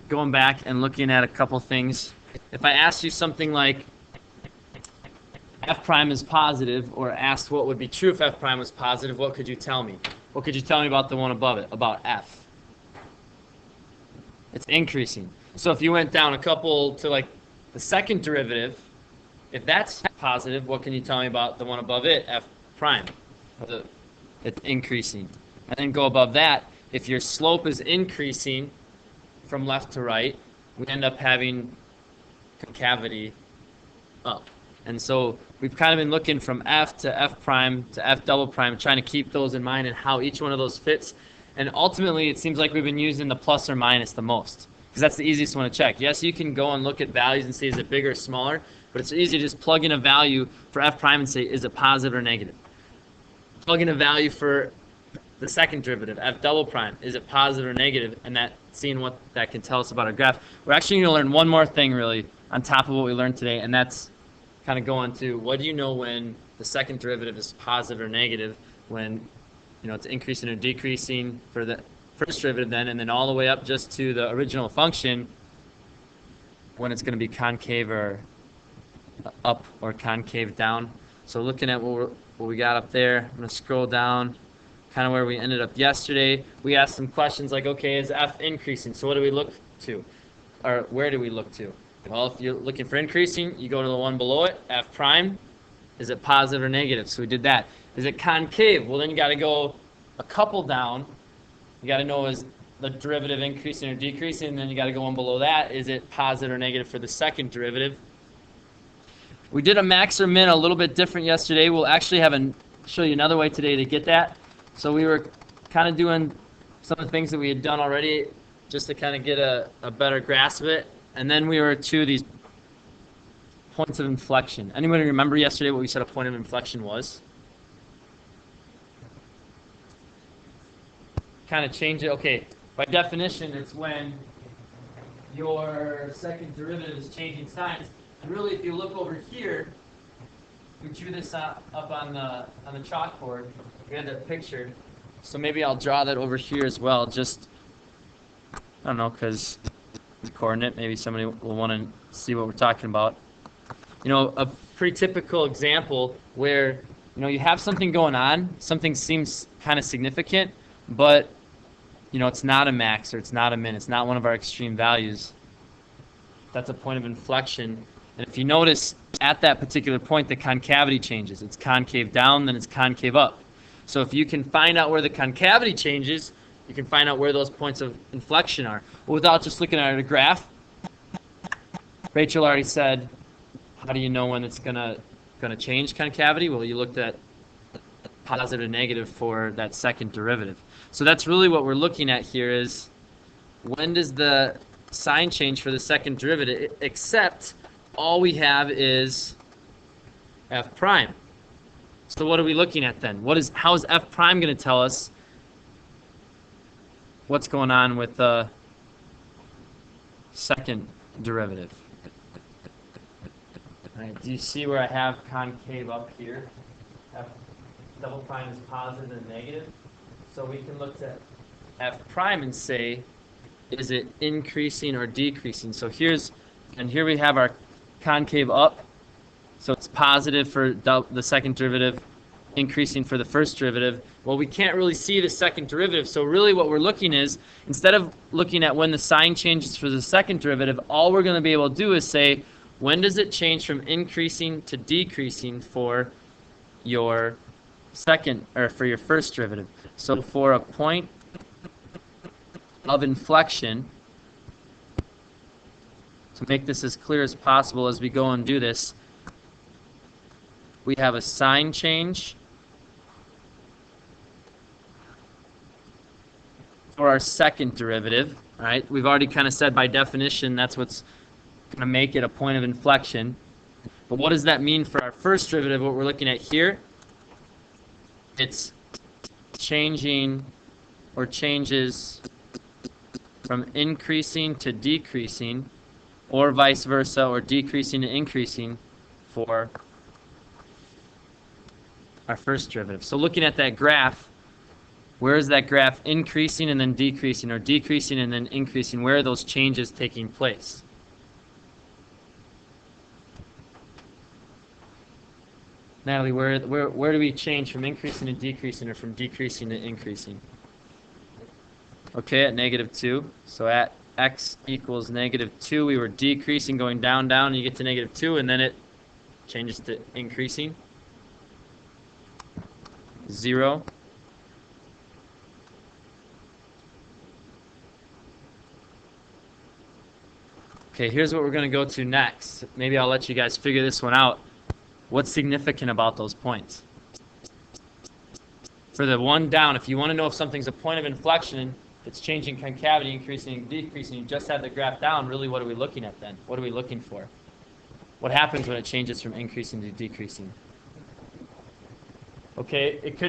going back and looking at a couple things. If I asked you something like f prime is positive, or asked what would be true if f prime was positive, what could you tell me? What could you tell me about the one above it, about f? It's increasing. So if you went down a couple to like the second derivative, if that's positive, what can you tell me about the one above it, f prime? It's increasing. And then go above that, if your slope is increasing from left to right, we end up having concavity up. And so we've kind of been looking from f to f prime to f double prime, trying to keep those in mind and how each one of those fits. And ultimately, it seems like we've been using the plus or minus the most, because that's the easiest one to check. Yes, you can go and look at values and see is it bigger or smaller, but it's easy to just plug in a value for f prime and say is it positive or negative. Plug in a value for the second derivative, f double prime, is it positive or negative, and that seeing what that can tell us about our graph. We're actually going to learn one more thing really on top of what we learned today, and that's kind of going to what do you know when the second derivative is positive or negative, when it's increasing or decreasing for the first derivative then, and then all the way up just to the original function when it's going to be concave or up or concave down. So looking at what we got up there, I'm going to scroll down kind of where we ended up yesterday. We asked some questions like, okay, is f increasing? So what do we look to? Or where do we look to? Well, if you're looking for increasing, you go to the one below it, f prime. Is it positive or negative? So we did that. Is it concave? Well, then you got to go a couple down. You got to know is the derivative increasing or decreasing, and then you got to go one below that. Is it positive or negative for the second derivative? We did a max or min a little bit different yesterday. We'll actually show you another way today to get that. So we were kind of doing some of the things that we had done already just to kind of get a better grasp of it. And then we were to these points of inflection. Anybody remember yesterday what we said a point of inflection was? Kind of change it. Okay, by definition, it's when your second derivative is changing signs. And really, if you look over here, we drew this up on the chalkboard. We had that pictured. So maybe I'll draw that over here as well. Just, I don't know, because the coordinate, maybe somebody will want to see what we're talking about. A pretty typical example where, you have something going on, something seems kind of significant, but, it's not a max or it's not a min, it's not one of our extreme values. That's a point of inflection. And if you notice, at that particular point, the concavity changes. It's concave down, then it's concave up. So if you can find out where the concavity changes, you can find out where those points of inflection are. But without just looking at a graph, Rachel already said, how do you know when it's gonna change concavity? Well, you looked at positive and negative for that second derivative. So that's really what we're looking at here is when does the sign change for the second derivative, except all we have is f prime. So what are we looking at then? How is f prime going to tell us what's going on with the second derivative? All right, do you see where I have concave up here? F double prime is positive and negative. So we can look at f prime and say, is it increasing or decreasing? So here we have our concave up. So it's positive for the second derivative, increasing for the first derivative. Well, we can't really see the second derivative. So really what we're looking is, instead of looking at when the sign changes for the second derivative, all we're going to be able to do is say, when does it change from increasing to decreasing for your for your first derivative? So for a point of inflection, to make this as clear as possible as we go and do this, we have a sign change for our second derivative. All right, we've already kind of said by definition that's what's going to make it a point of inflection. But what does that mean for our first derivative, what we're looking at here? It's changing or changes from increasing to decreasing, or vice versa, or decreasing to increasing for our first derivative. So looking at that graph, Where is that graph increasing and then decreasing, or decreasing and then increasing? Where are those changes taking place? Natalie, where do we change from increasing to decreasing, or from decreasing to increasing? Okay, at -2. So at x equals -2, we were decreasing, going down, and you get to -2, and then it changes to increasing. 0. Okay, here's what we're going to go to next. Maybe I'll let you guys figure this one out. What's significant about those points? For the one down, if you want to know if something's a point of inflection, it's changing concavity, increasing and decreasing, you just have the graph down. Really, what are we looking at then? What are we looking for? What happens when it changes from increasing to decreasing? Okay, it's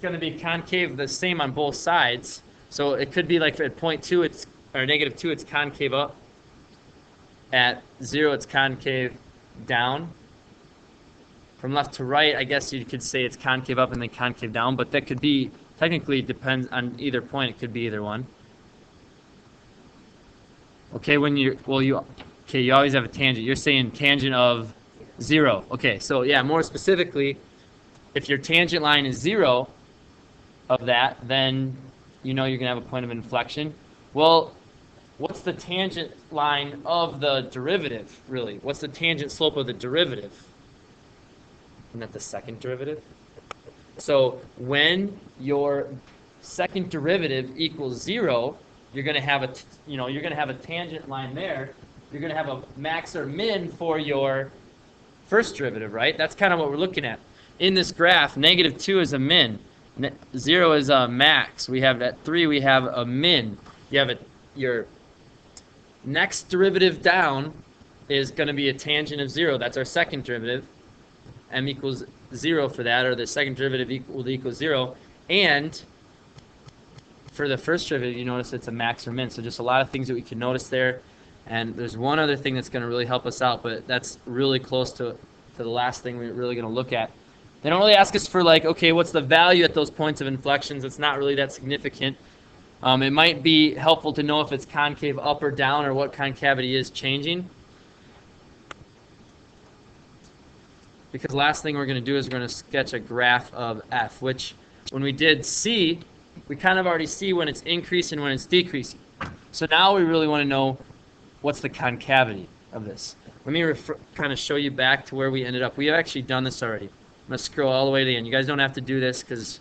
going to be concave the same on both sides. So it could be like at point 2, or -2, it's concave up. At 0, it's concave down. From left to right, I guess you could say it's concave up and then concave down, but that could be, technically, depends on either point. It could be either one. Okay, you always have a tangent. You're saying tangent of 0. Okay, so yeah, more specifically, if your tangent line is 0 of that, then you know you're going to have a point of inflection. Well, what's the tangent line of the derivative, really? What's the tangent slope of the derivative? Isn't that the second derivative? So when your second derivative equals 0, you're going to have a tangent line there. You're going to have a max or min for your first derivative, right? That's kind of what we're looking at. In this graph, -2 is a min. 0 is a max. We have at 3, we have a min. You have your next derivative down is going to be a tangent of 0. That's our second derivative. M equals 0 for that, or the second derivative will equal 0. And for the first derivative, you notice it's a max or min. So just a lot of things that we can notice there. And there's one other thing that's going to really help us out, but that's really close to the last thing we're really going to look at. They don't really ask us for, like, okay, what's the value at those points of inflections? It's not really that significant. It might be helpful to know if it's concave up or down, or what concavity is changing. Because last thing we're going to do is we're going to sketch a graph of f, which when we did C, we kind of already see when it's increasing and when it's decreasing. So now we really want to know what's the concavity of this. Let me kind of show you back to where we ended up. We have actually done this already. I'm going to scroll all the way to the end. You guys don't have to do this because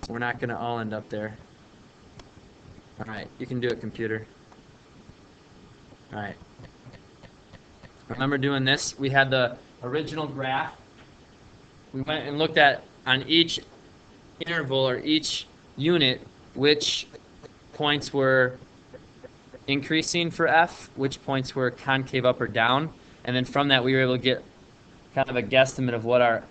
we're not going to all end up there. All right, you can do it, computer. All right. Remember doing this? We had the original graph. We went and looked at on each interval or each unit which points were increasing for f, which points were concave up or down, and then from that we were able to get kind of a guesstimate of what our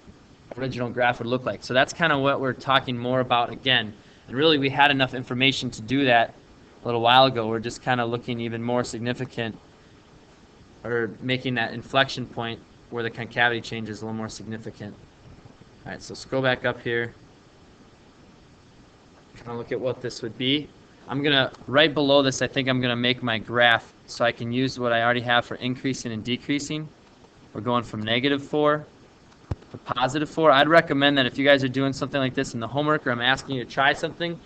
original graph would look like. So that's kind of what we're talking more about again. And really we had enough information to do that a little while ago. We're just kind of looking even more significant, or making that inflection point where the concavity change is a little more significant. All right, so scroll back up here. Kind of look at what this would be. I'm going to, right below this, I think I'm going to make my graph so I can use what I already have for increasing and decreasing. We're going from -4 to +4. I'd recommend that if you guys are doing something like this in the homework, or I'm asking you to try something,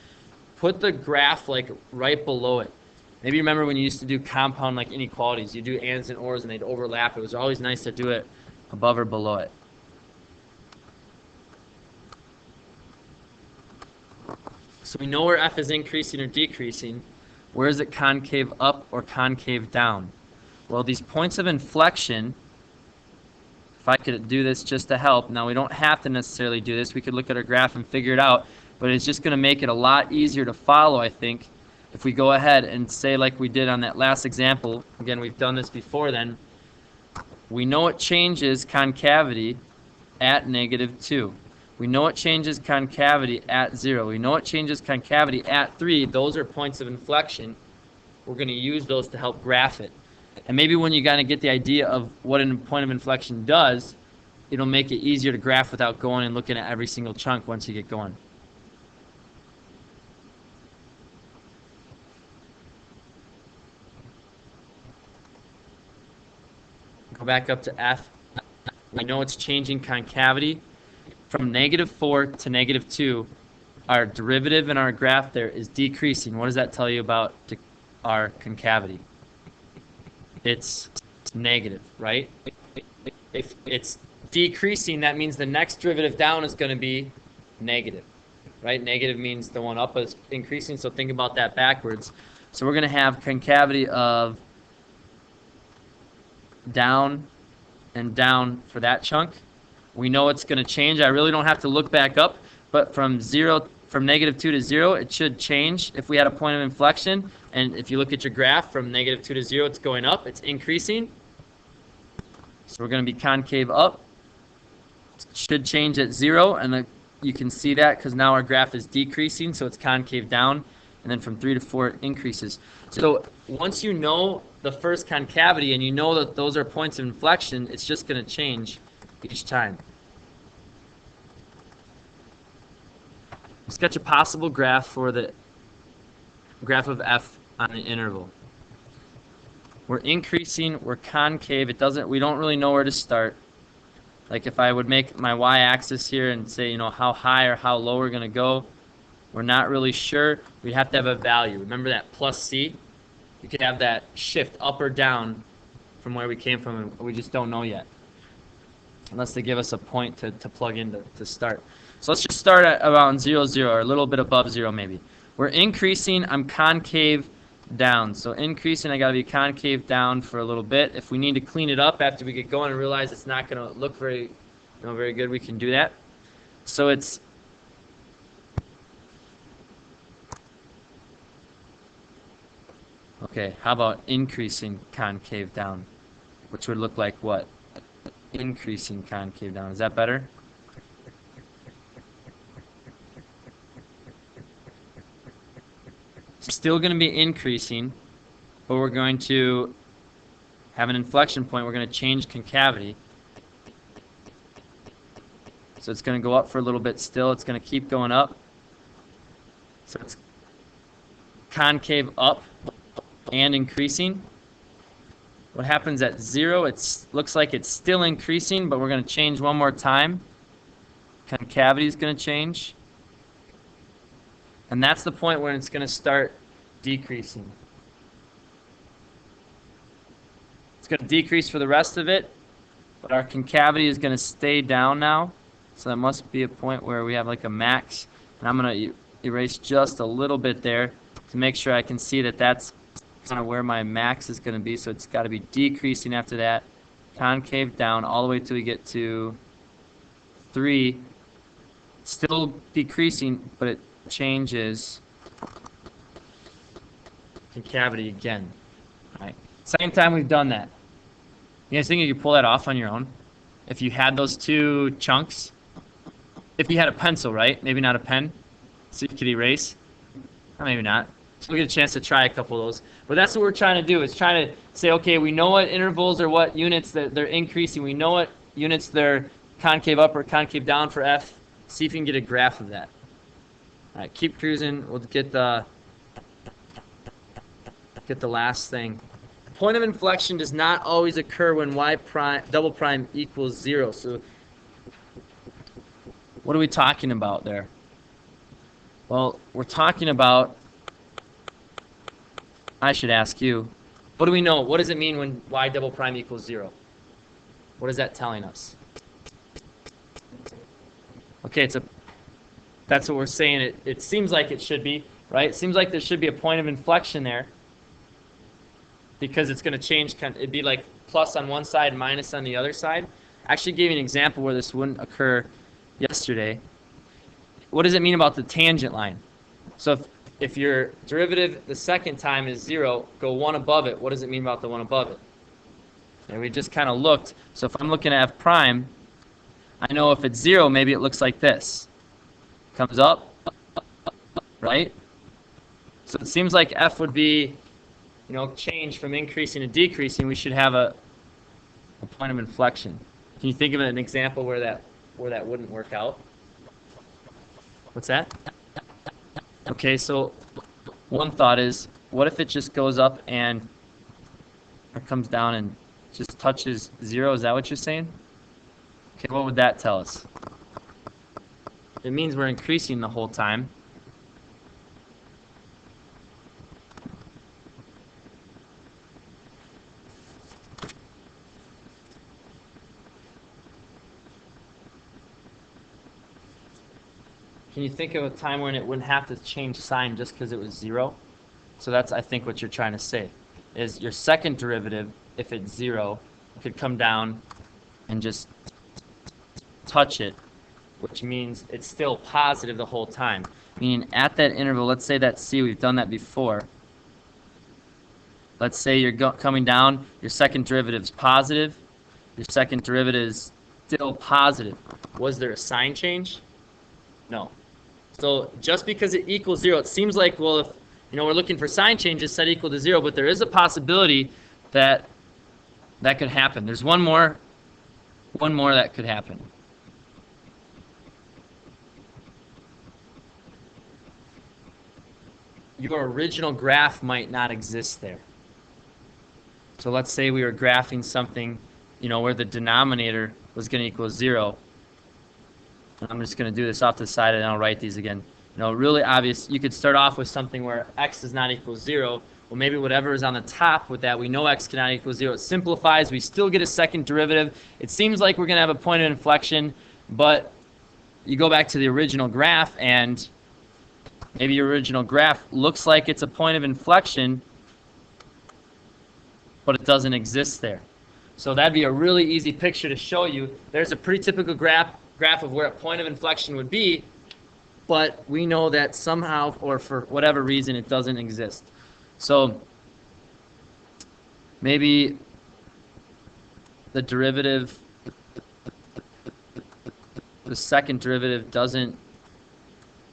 put the graph like right below it. Maybe you remember when you used to do compound like inequalities, you do ands and ors and they'd overlap. It was always nice to do it above or below it. So we know where f is increasing or decreasing. Where is it concave up or concave down? Well, these points of inflection, if I could do this just to help, now we don't have to necessarily do this. We could look at our graph and figure it out, but it's just going to make it a lot easier to follow, I think, if we go ahead and say like we did on that last example. Again, we've done this before then. We know it changes concavity at -2. We know it changes concavity at 0. We know it changes concavity at 3. Those are points of inflection. We're going to use those to help graph it. And maybe when you kind of get the idea of what a point of inflection does, it'll make it easier to graph without going and looking at every single chunk once you get going. Go back up to F. We know it's changing concavity from -4 to -2. Our derivative in our graph there is decreasing. What does that tell you about our concavity? It's negative, right? If it's decreasing, that means the next derivative down is going to be negative, right? Negative means the one up is increasing, so think about that backwards. So we're going to have concavity of down and down for that chunk. We know it's going to change. I really don't have to look back up, but from -2 to 0, it should change if we had a point of inflection. And if you look at your graph, from -2 to 0, it's going up. It's increasing. So we're going to be concave up. It should change at 0, and you can see that because now our graph is decreasing, so it's concave down. And then from 3 to 4, it increases. So once you know the first concavity and you know that those are points of inflection, it's just going to change each time. Sketch a possible graph for the graph of f on an interval. We're increasing, we're concave. We don't really know where to start. Like if I would make my y-axis here and say, how high or how low we're going to go, we're not really sure. We'd have to have a value. Remember that plus c? You could have that shift up or down from where we came from, and we just don't know yet. Unless they give us a point to plug in to start. So let's just start at around 0, 0, or a little bit above 0 maybe. We're increasing, I'm concave down. So increasing, I got to be concave down for a little bit. If we need to clean it up after we get going and realize it's not going to look very good, we can do that. So it's okay, how about increasing concave down? Which would look like what? Increasing concave down. Is that better? Still going to be increasing, but we're going to have an inflection point. We're going to change concavity. So it's going to go up for a little bit still. It's going to keep going up. So it's concave up and increasing. What happens at 0? It looks like it's still increasing, but we're going to change one more time. Concavity is going to change. And that's the point where it's going to start decreasing. It's going to decrease for the rest of it, but our concavity is going to stay down now. So that must be a point where we have like a max. And I'm going to erase just a little bit there to make sure I can see that that's kind of where my max is going to be. So it's got to be decreasing after that. Concave down all the way till we get to 3. Still decreasing, but it changes concavity again. All right. Second time we've done that. You guys think you could pull that off on your own? If you had those two chunks? If you had a pencil, right? Maybe not a pen. So you could erase. Or maybe not. So we'll get a chance to try a couple of those. But that's what we're trying to do, is trying to say, okay, we know what intervals or what units that they're increasing. We know what units they're concave up or concave down for f. See if you can get a graph of that. All right, keep cruising. We'll get the last thing. Point of inflection does not always occur when y prime double prime equals 0. So what are we talking about there? Well, we're talking about, I should ask you, what do we know? What does it mean when y double prime equals 0? What is that telling us? Okay, that's what we're saying. It seems like it should be, right? It seems like there should be a point of inflection there, because it's going to change. It'd be like plus on one side, minus on the other side. I actually gave you an example where this wouldn't occur yesterday. What does it mean about the tangent line? So if your derivative the second time is 0, go one above it. What does it mean about the one above it? And we just kind of looked. So if I'm looking at f prime, I know if it's 0, maybe it looks like this. Comes up, right? So it seems like f would be, change from increasing to decreasing. We should have a point of inflection. Can you think of an example where that wouldn't work out? What's that? Okay, so one thought is, what if it just goes up or comes down and just touches 0. Is that what you're saying? Okay, what would that tell us? It means we're increasing the whole time. Can you think of a time when it wouldn't have to change sign just because it was 0? So that's, I think, what you're trying to say, is your second derivative, if it's 0, could come down and just touch it, which means it's still positive the whole time. Meaning at that interval, let's say that's C, we've done that before. Let's say you're coming down, your second derivative is positive, your second derivative is still positive. Was there a sign change? No. So just because it equals 0, it seems like, well, if we're looking for sign changes set equal to 0, but there is a possibility that that could happen. There's one more that could happen. Your original graph might not exist there. So let's say we were graphing something, where the denominator was going to equal 0. I'm just going to do this off the side and I'll write these again. Really obvious. You could start off with something where x does not equal 0. Well, maybe whatever is on the top with that, we know x cannot equal 0. It simplifies. We still get a second derivative. It seems like we're going to have a point of inflection, but you go back to the original graph and maybe your original graph looks like it's a point of inflection, but it doesn't exist there. So that'd be a really easy picture to show you. There's a pretty typical graph of where a point of inflection would be, but we know that somehow or for whatever reason it doesn't exist. So maybe the derivative, the second derivative doesn't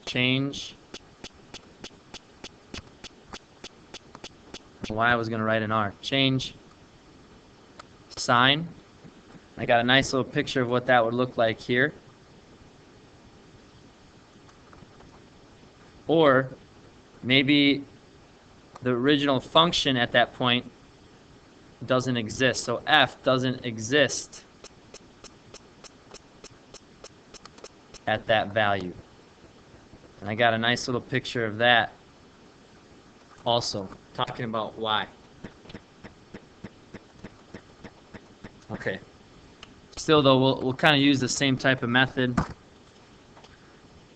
change. Why I was going to write an R. Change sign. I got a nice little picture of what that would look like here. Or maybe the original function at that point doesn't exist. So f doesn't exist at that value. And I got a nice little picture of that also, talking about y. Okay. Still though, we'll kind of use the same type of method.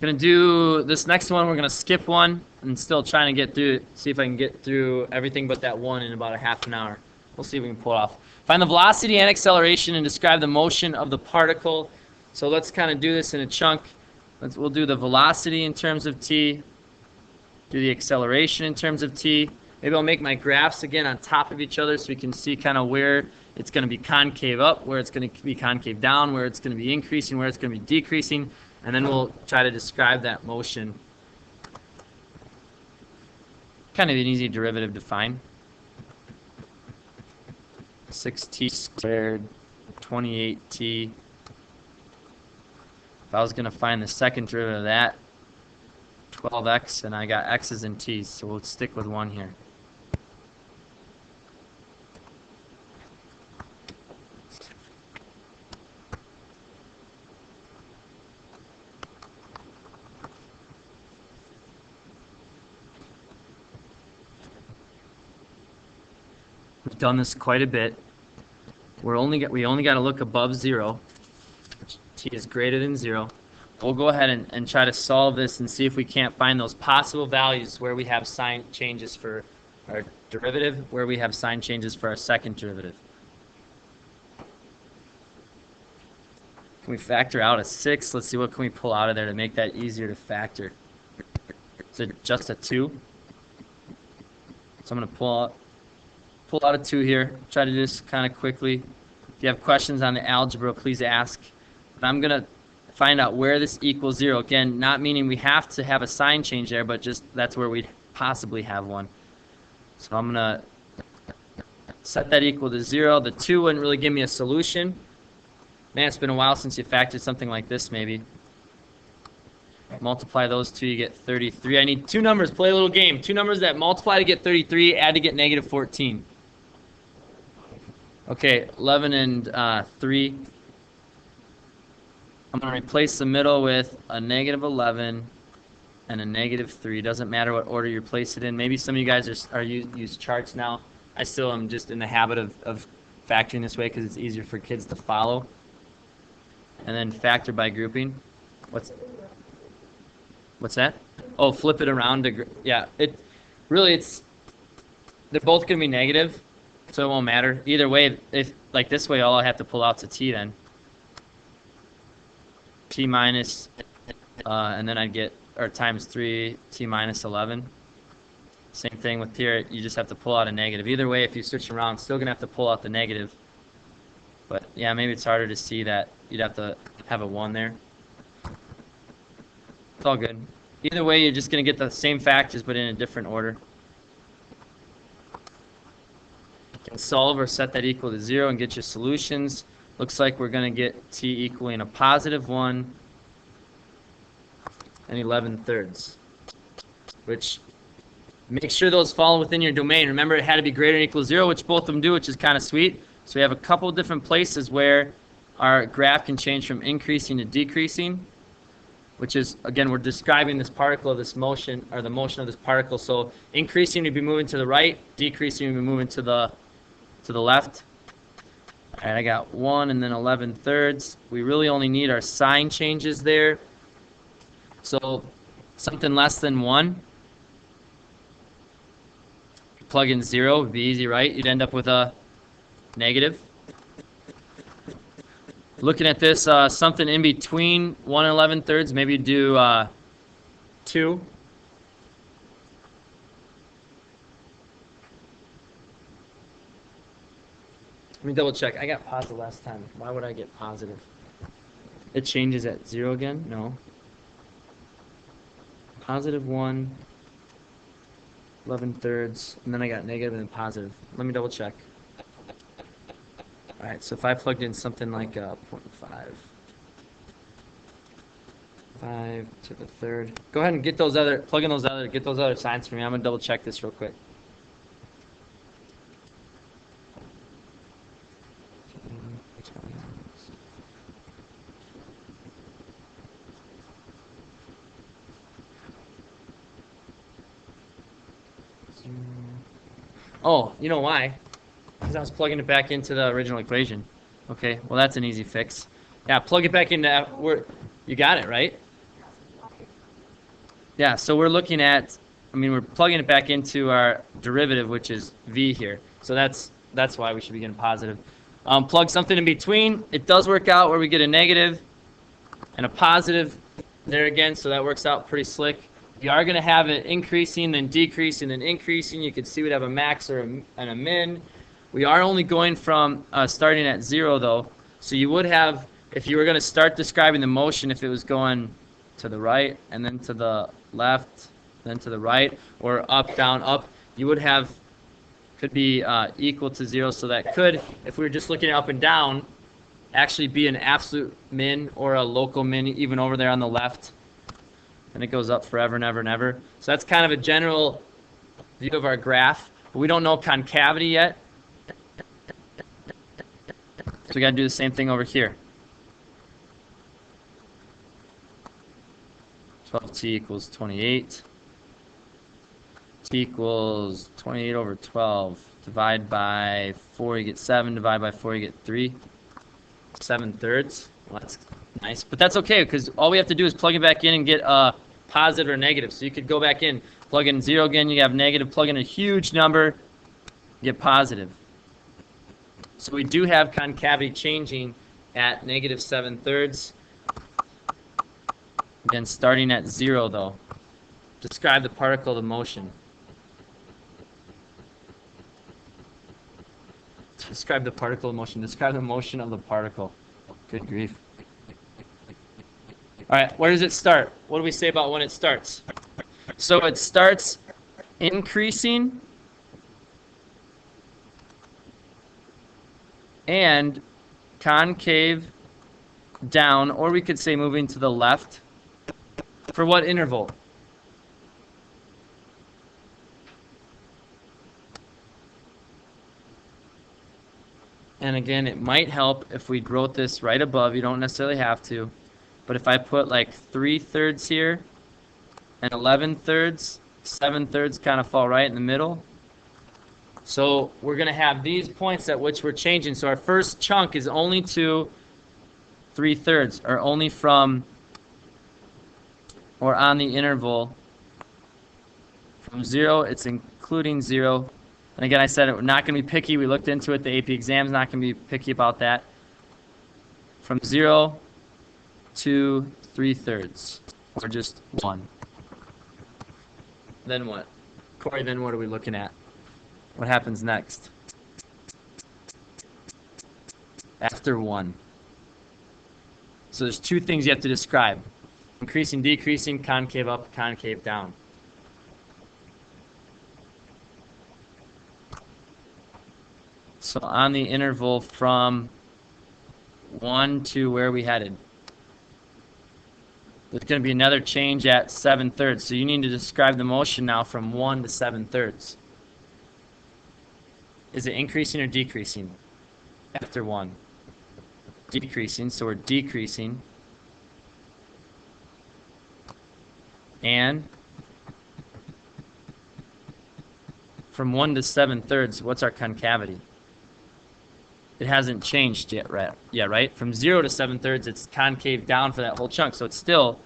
Gonna do this next one. We're gonna skip one and still trying to get through it. See if I can get through everything but that one in about a half an hour. We'll see if we can pull it off. Find the velocity and acceleration and describe the motion of the particle. So let's kind of do this in a chunk. We'll do the velocity in terms of t. Do the acceleration in terms of t. Maybe I'll make my graphs again on top of each other so we can see kind of where it's going to be concave up, where it's going to be concave down, where it's going to be increasing, where it's going to be decreasing, and then we'll try to describe that motion. Kind of an easy derivative to find. 6t squared, 28t. If I was going to find the second derivative of that, 12x, and I got x's and t's, so we'll stick with 1 here. We've done this quite a bit. We only got to look above 0. T is greater than 0. We'll go ahead and try to solve this and see if we can't find those possible values where we have sign changes for our derivative, where we have sign changes for our second derivative. Can we factor out a 6? Let's see what can we pull out of there to make that easier to factor. Is it just a 2? So I'm going to pull out a 2 here. Try to do this kind of quickly. If you have questions on the algebra, please ask. But I'm going to find out where this equals 0. Again, not meaning we have to have a sign change there, but just that's where we'd possibly have one. So I'm going to set that equal to 0. The 2 wouldn't really give me a solution. Man, it's been a while since you factored something like this, maybe. Multiply those two, you get 33. I need 2 numbers. Play a little game. 2 numbers that multiply to get 33, add to get negative 14. Okay, 11 and 3. I'm going to replace the middle with a negative 11 and a negative 3. Doesn't matter what order you place it in. Maybe some of you guys are use charts now. I still am just in the habit of factoring this way because it's easier for kids to follow. And then factor by grouping. What's that? Oh, flip it around to yeah. They're both going to be negative, so it won't matter either way. If like this way, all I have to pull out is a t then. T minus, and then I'd get, or times 3, t minus 11. Same thing with here, you just have to pull out a negative. Either way, if you switch around, still going to have to pull out the negative. But yeah, maybe it's harder to see that. You'd have to have a 1 there. It's all good. Either way, you're just going to get the same factors, but in a different order. You can solve or set that equal to 0 and get your solutions. Looks like we're going to get t equaling a positive 1 and 11/3, which make sure those fall within your domain. Remember, it had to be greater than or equal to 0, which both of them do, which is kind of sweet. So we have a couple different places where our graph can change from increasing to decreasing, which is, again, we're describing this particle of this motion, or the motion of this particle. So increasing, we'd be moving to the right. Decreasing, we'd be moving to the left. All right, I got 1 and then 11/3. We really only need our sign changes there. So something less than 1. Plug in 0 would be easy, right? You'd end up with a negative. Looking at this, something in between 1 and 11/3, maybe do 2. Let me double check. I got positive last time. Why would I get positive? It changes at 0 again? No. Positive 1, 11/3, and then I got negative and then positive. Let me double check. All right, so if I plugged in something like 0.5, 5 to the 3rd. Go ahead and get those other signs for me. I'm gonna double check this real quick. Oh, you know why? Because I was plugging it back into the original equation. Okay, well that's an easy fix. Yeah, plug it back into you got it, right? Yeah, so we're looking at, we're plugging it back into our derivative, which is v here. So that's why we should be getting positive. Plug something in between. It does work out where we get a negative and a positive there again, so that works out pretty slick. You are going to have it increasing, then decreasing, then increasing. You can see we'd have a max and a min. We are only going from starting at 0, though. So you would have, if you were going to start describing the motion, if it was going to the right and then to the left, then to the right, or up, down, up, you would have, could be equal to 0. So that could, if we were just looking up and down, actually be an absolute min or a local min, even over there on the left. And it goes up forever and ever and ever. So that's kind of a general view of our graph. But we don't know concavity yet. So we got to do the same thing over here. 12t equals 28. T equals 28 over 12. Divide by 4, you get 7. Divide by 4, you get 3. 7/3. Well, that's nice. But that's okay, because all we have to do is plug it back in and get a positive or negative. So you could go back in, plug in 0 again, you have negative, plug in a huge number, get positive. So we do have concavity changing at negative 7/3. Again, starting at 0, though. Describe the particle of motion. Describe the particle of motion. Describe the motion of the particle. Good grief. All right, where does it start? What do we say about when it starts? So it starts increasing and concave down, or we could say moving to the left. For what interval? And again, it might help if we wrote this right above. You don't necessarily have to. But if I put like 3/3 here and 11/3, 7/3 kind of fall right in the middle. So we're going to have these points at which we're changing. So our first chunk is only to 3/3, or only from, or on the interval from 0, it's including 0. And again, I said it, we're not going to be picky. We looked into it. The AP exam's not going to be picky about that. From 0 to 3/3, or just 1. Then what? Corey, then what are we looking at? What happens next? After 1. So there's two things you have to describe. Increasing, decreasing, concave up, concave down. So on the interval from 1 to where are we headed? There's going to be another change at 7/3. So you need to describe the motion now from 1 to 7/3. Is it increasing or decreasing after 1? Decreasing, so we're decreasing. And from 1 to 7/3, what's our concavity? It hasn't changed yet, right? From 0 to 7/3, it's concave down for that whole chunk, so it's still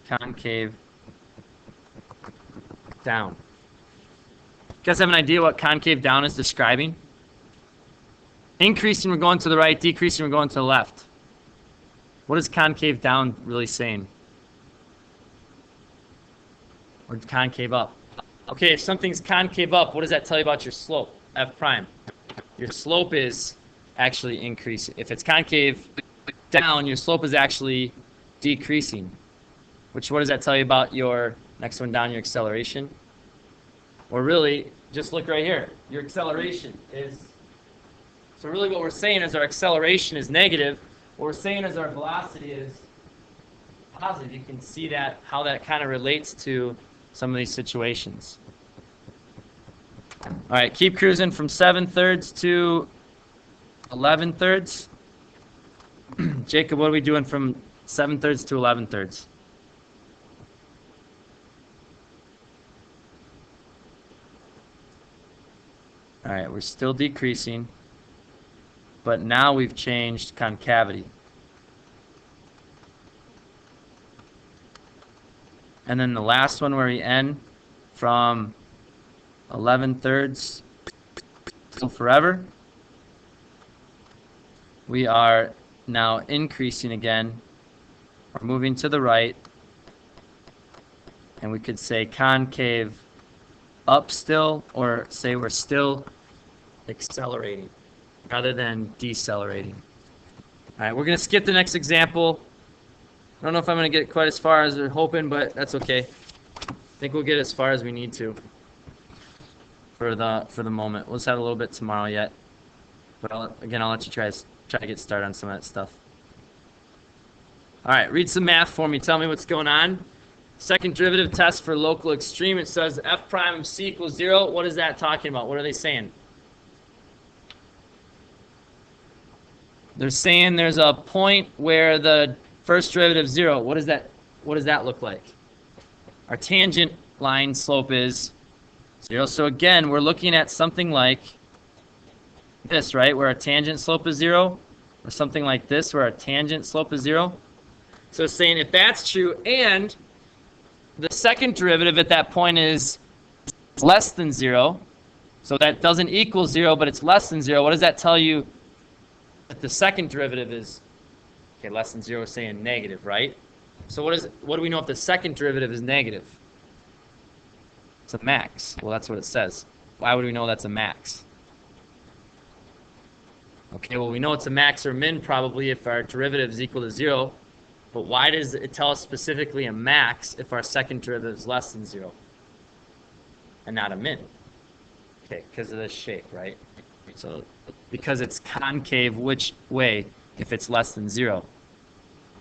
concave down. You guys have an idea what concave down is describing? Increasing, we're going to the right. Decreasing, we're going to the left. What is concave down really saying? Or concave up? Okay, if something's concave up, what does that tell you about your slope? F prime. Your slope is actually increasing. If it's concave down, your slope is actually decreasing. What does that tell you about your next one down, your acceleration? Or really, just look right here. Your acceleration is, so really what we're saying is our acceleration is negative. What we're saying is our velocity is positive. You can see that, how that kind of relates to some of these situations. All right, keep cruising from 7/3 to 11/3. Jacob, what are we doing from 7/3 to 11/3? All right, we're still decreasing, but now we've changed concavity. And then the last one where we end from 11/3 till forever, we are now increasing again, or moving to the right, and we could say concave up still, or say we're still accelerating rather than decelerating. All right, we're going to skip the next example. I don't know if I'm going to get quite as far as we're hoping, but that's okay. I think we'll get as far as we need to for the moment. We'll just have a little bit tomorrow yet. But I'll let you try to get started on some of that stuff. All right, read some math for me. Tell me what's going on. Second derivative test for local extreme. It says f prime of c equals 0. What is that talking about? What are they saying? They're saying there's a point where the first derivative is 0. What does that look like? Our tangent line slope is 0. So again, we're looking at something like this, right? Where our tangent slope is 0, or something like this where our tangent slope is 0. So it's saying if that's true, and the second derivative at that point is less than 0, so that doesn't equal 0, but it's less than 0. What does that tell you that the second derivative is? Okay, less than 0 is saying negative, right? So what do we know if the second derivative is negative? It's a max. Well, that's what it says. Why would we know that's a max? Okay, well, we know it's a max or min probably if our derivative is equal to 0. But why does it tell us specifically a max if our second derivative is less than 0 and not a min? Okay, because of this shape, right? So because it's concave which way if it's less than 0?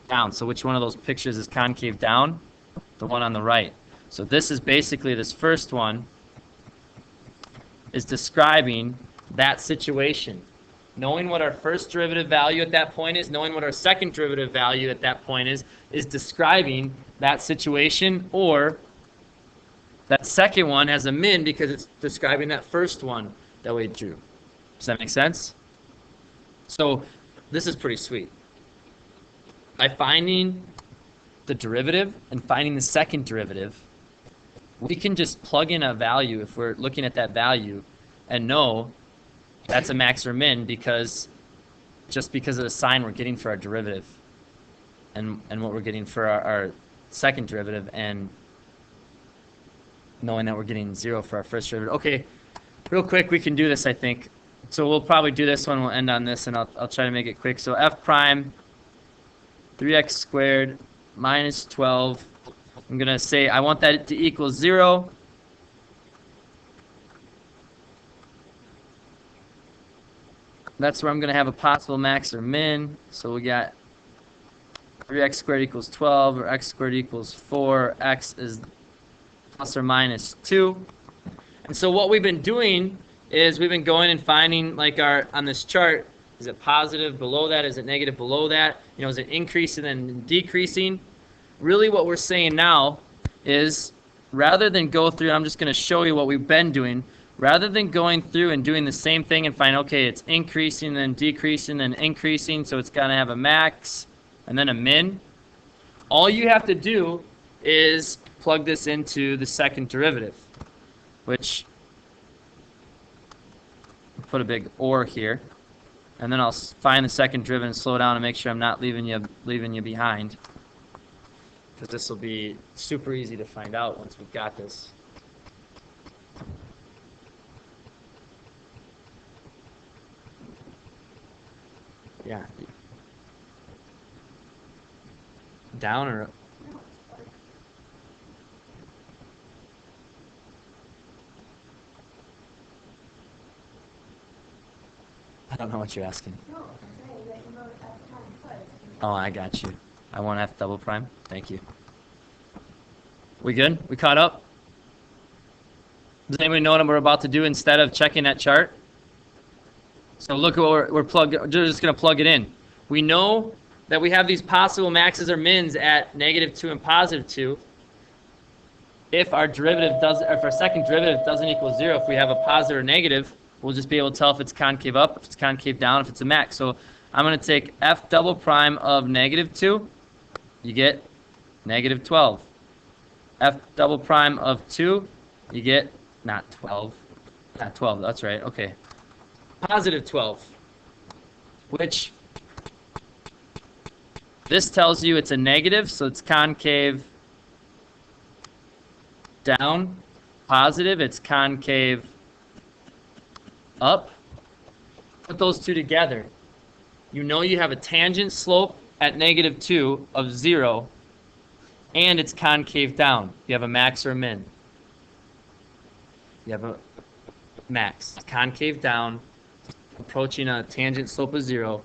Down. So which one of those pictures is concave down? The one on the right. So this is basically, this first one is describing that situation. Knowing what our first derivative value at that point is, knowing what our second derivative value at that point is describing that situation, or that second one has a min because it's describing that first one that we drew. Does that make sense? So this is pretty sweet. By finding the derivative and finding the second derivative, we can just plug in a value if we're looking at that value and know that's a max or min because of the sign we're getting for our derivative and what we're getting for our second derivative, and knowing that we're getting 0 for our first derivative. Okay, real quick, we can do this, I think. So we'll probably do this one. We'll end on this, and I'll try to make it quick. So f prime 3x squared minus 12. I'm going to say I want that to equal 0. That's where I'm going to have a possible max or min. So we got 3x squared equals 12, or x squared equals 4. X is plus or minus 2. And so what we've been doing is we've been going and finding, like, on this chart, is it positive below that? Is it negative below that? You know, is it increasing and decreasing? Really what we're saying now is, rather than go through, I'm just going to show you what we've been doing. Rather than going through and doing the same thing and find, okay, it's increasing, then decreasing, then increasing, so it's going to have a max and then a min. All you have to do is plug this into the second derivative, which, put a big or here, and then I'll find the second derivative and slow down and make sure I'm not leaving you behind, because this will be super easy to find out once we've got this. Yeah. Down or up? I don't know what you're asking. Oh, I got you. I want F double prime. Thank you. We good? We caught up? Does anybody know what we're about to do instead of checking that chart? So look at what we're just going to plug it in. We know that we have these possible maxes or mins at -2 and +2. If our second derivative doesn't equal 0, if we have a positive or negative, we'll just be able to tell if it's concave up, if it's concave down, if it's a max. So I'm going to take f double prime of -2. You get -12. F double prime of 2, you get not 12, that's right, okay. +12, which this tells you it's a negative, so it's concave down. Positive, it's concave up. Put those two together. You know you have a tangent slope at -2 of 0, and it's concave down. You have a max or a min. You have a max. Concave down, approaching a tangent slope of 0.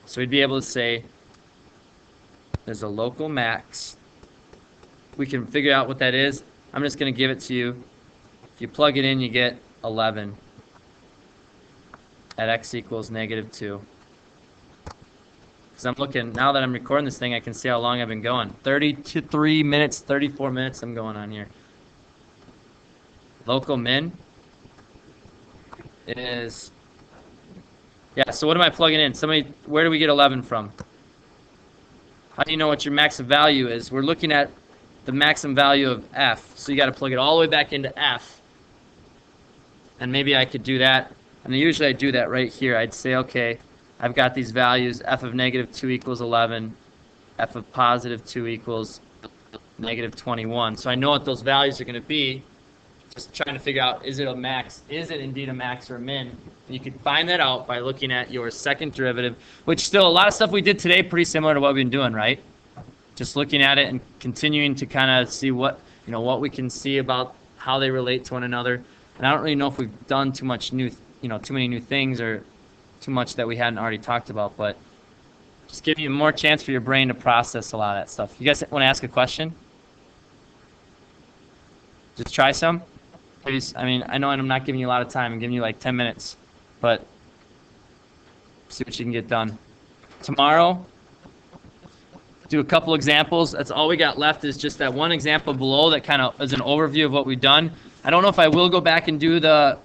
So we'd be able to say there's a local max. We can figure out what that is. I'm just going to give it to you. If you plug it in, you get 11 at x equals -2. Because I'm looking, now that I'm recording this thing, I can see how long I've been going. 33 minutes, 34 minutes I'm going on here. Local min is, yeah, so what am I plugging in? Where do we get 11 from? How do you know what your maximum value is? We're looking at the maximum value of f. So you got to plug it all the way back into f. And maybe I could do that. And usually I do that right here. I'd say, okay, I've got these values. F of -2 equals 11. F of +2 equals -21. So I know what those values are going to be. Just trying to figure out, is it a max? Is it indeed a max or a min? And you can find that out by looking at your second derivative, which still a lot of stuff we did today pretty similar to what we've been doing, right? Just looking at it and continuing to kind of see what we can see about how they relate to one another. And I don't really know if we've done too many new things or too much that we hadn't already talked about, but just give you more chance for your brain to process a lot of that stuff. You guys want to ask a question? Just try some. I mean, I know I'm not giving you a lot of time. I'm giving you like 10 minutes. but see what you can get done. Tomorrow, do a couple examples. That's all we got left is just that one example below that kind of is an overview of what we've done. I don't know if I will go back and do the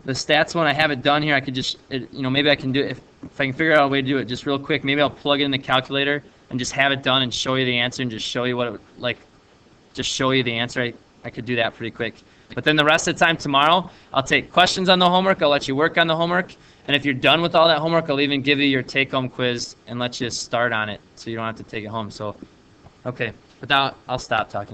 stats one. I have it done here. I could just, maybe I can do it if I can figure out a way to do it just real quick. Maybe I'll plug it in the calculator and just have it done and show you the answer and just show you what it would, just show you the answer. I could do that pretty quick. But then the rest of the time tomorrow, I'll take questions on the homework. I'll let you work on the homework. And if you're done with all that homework, I'll even give you your take-home quiz and let you start on it so you don't have to take it home. So, okay. With that, I'll stop talking.